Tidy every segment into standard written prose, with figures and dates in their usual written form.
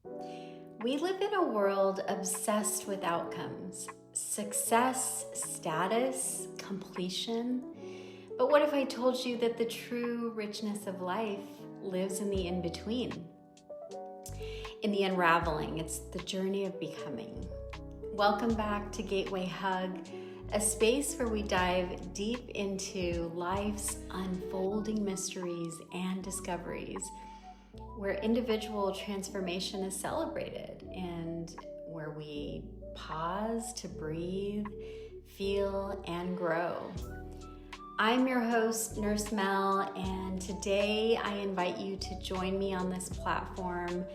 We live in a world obsessed with outcomes, success, status, completion. But what if I told you that the true richness of life lives in the in-between? In the unraveling, it's the journey of becoming. Welcome back to Gateway Hug, a space where we dive deep into life's unfolding mysteries and discoveries, where individual transformation is celebrated and where we pause to breathe, feel, and grow. I'm your host, Nurse Mel, and today I invite you to join me on this platform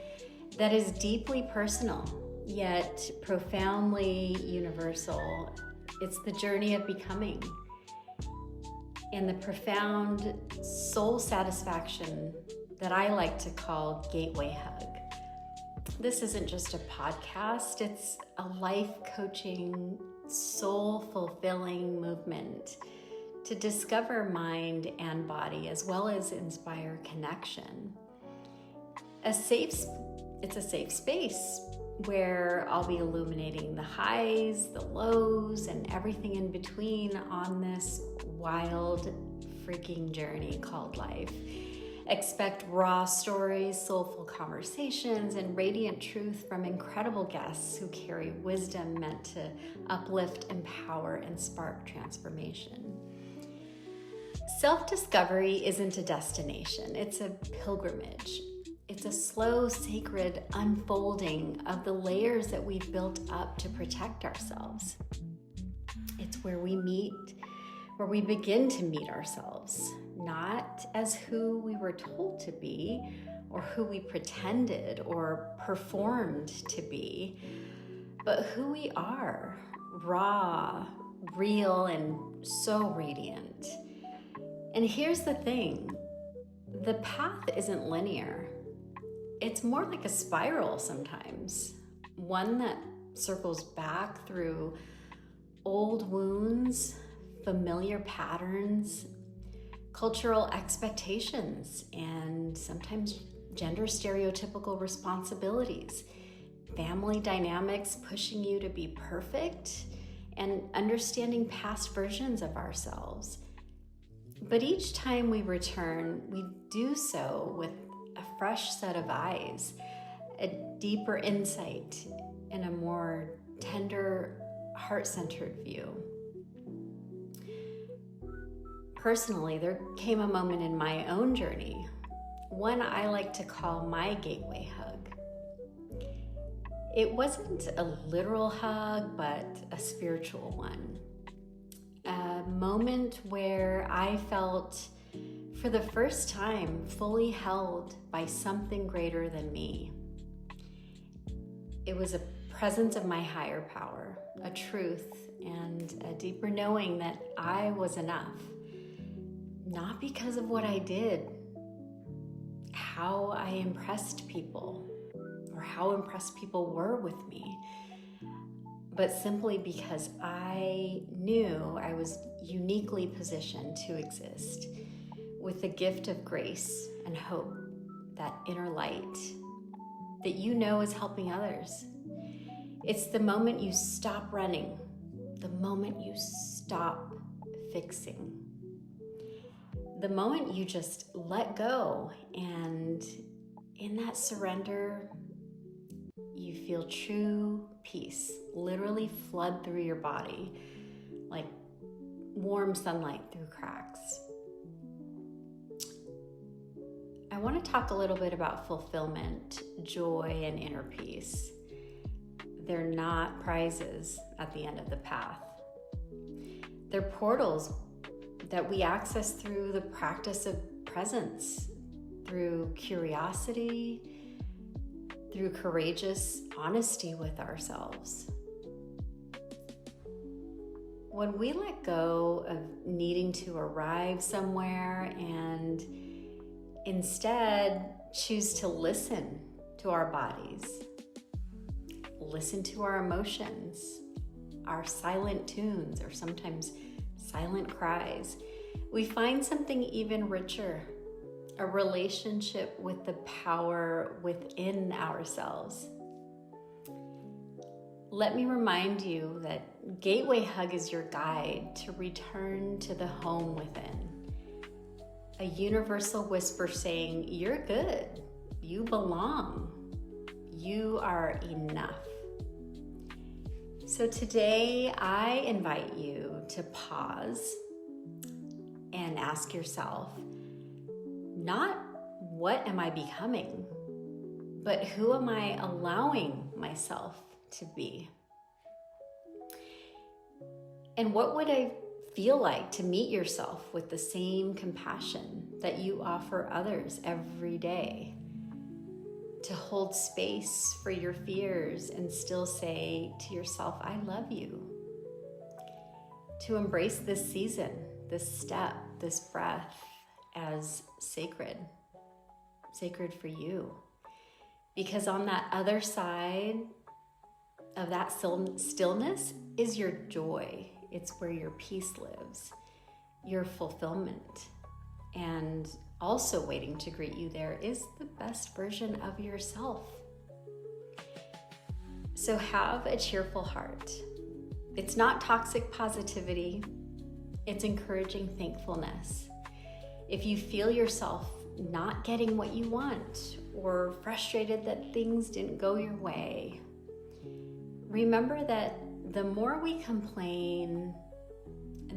that is deeply personal, yet profoundly universal. It's the journey of becoming and the profound soul satisfaction that I like to call Gateway Hug. This isn't just a podcast, it's a life coaching, soul fulfilling movement to discover mind and body as well as inspire connection. It's a safe space where I'll be illuminating the highs, the lows, and everything in between on this wild freaking journey called life. Expect raw stories, soulful conversations, and radiant truth from incredible guests who carry wisdom meant to uplift, empower, and spark transformation. Self-discovery isn't a destination, it's a pilgrimage. It's a slow, sacred unfolding of the layers that we've built up to protect ourselves. It's where we begin to meet ourselves, not as who we were told to be or who we pretended or performed to be, but who we are, raw, real, and so radiant. And here's the thing, the path isn't linear. It's more like a spiral sometimes, one that circles back through old wounds, familiar patterns, cultural expectations, and sometimes gender stereotypical responsibilities, family dynamics pushing you to be perfect, and understanding past versions of ourselves. But each time we return, we do so with a fresh set of eyes, a deeper insight, and a more tender, heart-centered view. Personally, there came a moment in my own journey, one I like to call my gateway hug. It wasn't a literal hug, but a spiritual one. A moment where I felt, for the first time, fully held by something greater than me. It was a presence of my higher power, a truth, and a deeper knowing that I was enough. Not because of what I did, how I impressed people, or how impressed people were with me, but simply because I knew I was uniquely positioned to exist with the gift of grace and hope, that inner light that you know is helping others. It's the moment you stop running, the moment you stop fixing, the moment you just let go, and in that surrender, you feel true peace literally flood through your body like warm sunlight through cracks. I want to talk a little bit about fulfillment, joy, and inner peace. They're not prizes at the end of the path. They're portals that we access through the practice of presence, through curiosity, through courageous honesty with ourselves. When we let go of needing to arrive somewhere and instead choose to listen to our bodies, listen to our emotions, our silent tunes, or sometimes silent cries, we find something even richer a relationship with the power within ourselves. Let me remind you that Gateway Hug is your guide to return to the home within. A universal whisper saying, you're good, you belong, you are enough. So today I invite you to pause and ask yourself, not what am I becoming, but who am I allowing myself to be? And what would I feel like to meet yourself with the same compassion that you offer others every day? To hold space for your fears and still say to yourself, I love you. To embrace this season, this step, this breath as sacred for you. Because on that other side of that stillness is your joy. It's where your peace lives, your fulfillment. And also waiting to greet you there is the best version of yourself. So have a cheerful heart. It's not toxic positivity, it's encouraging thankfulness. If you feel yourself not getting what you want or frustrated that things didn't go your way, remember that the more we complain,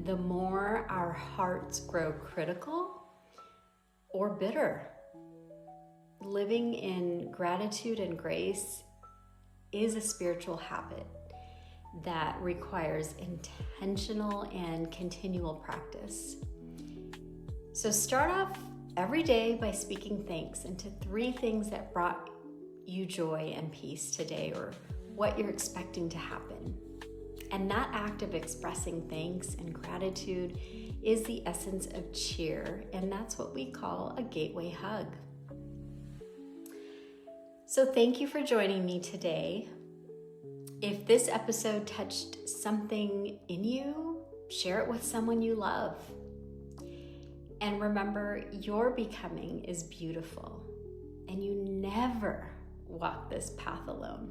the more our hearts grow critical or bitter. Living in gratitude and grace is a spiritual habit that requires intentional and continual practice. So start off every day by speaking thanks into 3 things that brought you joy and peace today, or what you're expecting to happen. And that act of expressing thanks and gratitude is the essence of cheer, and that's what we call a gateway hug. So thank you for joining me today. If this episode touched something in you, share it with someone you love. And remember, your becoming is beautiful, and you never walk this path alone.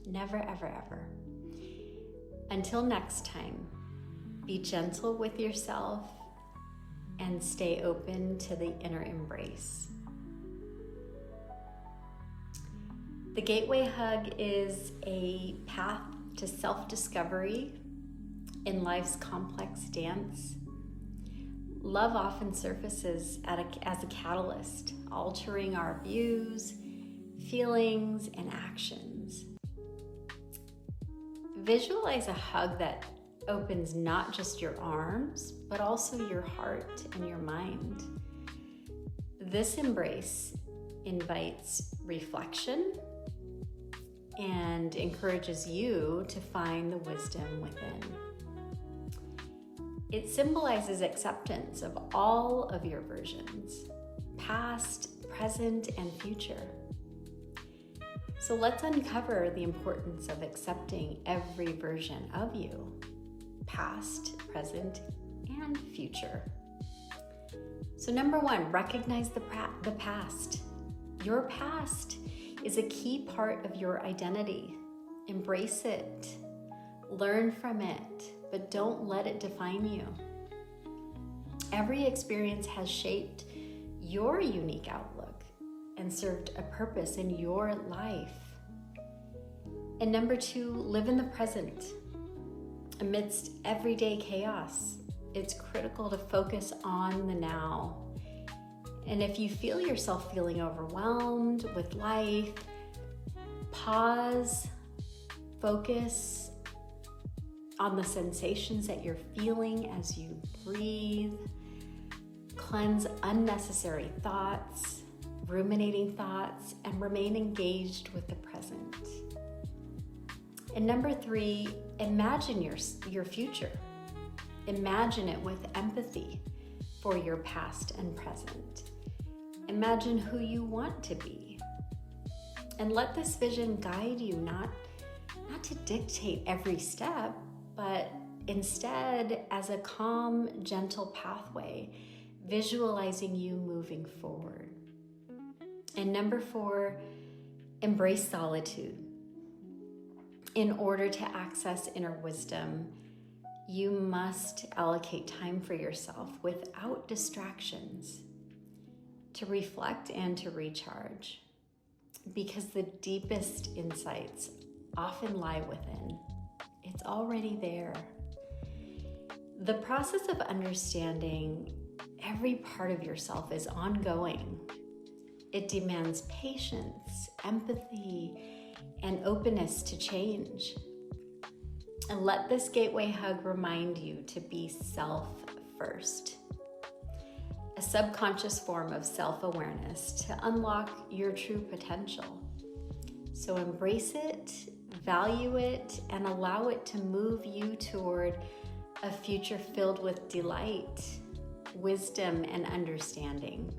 Never, ever, ever. Until next time, be gentle with yourself and stay open to the inner embrace. The Gateway Hug is a path to self-discovery in life's complex dance. Love often surfaces as a catalyst, altering our views, feelings, and actions. Visualize a hug that opens not just your arms, but also your heart and your mind. This embrace invites reflection and encourages you to find the wisdom within. It symbolizes acceptance of all of your versions, past, present, and future. So let's uncover the importance of accepting every version of you, past, present, and future. So number 1, recognize the past. Your past is a key part of your identity. Embrace it, learn from it, but don't let it define you. Every experience has shaped your unique outlook and served a purpose in your life. And number 2, live in the present. Amidst everyday chaos, it's critical to focus on the now. And if you feel yourself feeling overwhelmed with life, pause, focus on the sensations that you're feeling as you breathe. Cleanse unnecessary thoughts, ruminating thoughts, and remain engaged with the present. And number 3, imagine your future. Imagine it with empathy for your past and present. Imagine who you want to be. And let this vision guide you, not to dictate every step, but instead as a calm, gentle pathway visualizing you moving forward. And number 4, embrace solitude. In order to access inner wisdom, you must allocate time for yourself without distractions to reflect and to recharge, because the deepest insights often lie within. It's already there. The process of understanding every part of yourself is ongoing. It demands patience, empathy, and openness to change. And let this gateway hug remind you to be self first. A subconscious form of self-awareness to unlock your true potential. So embrace it, value it, and allow it to move you toward a future filled with delight, wisdom, and understanding.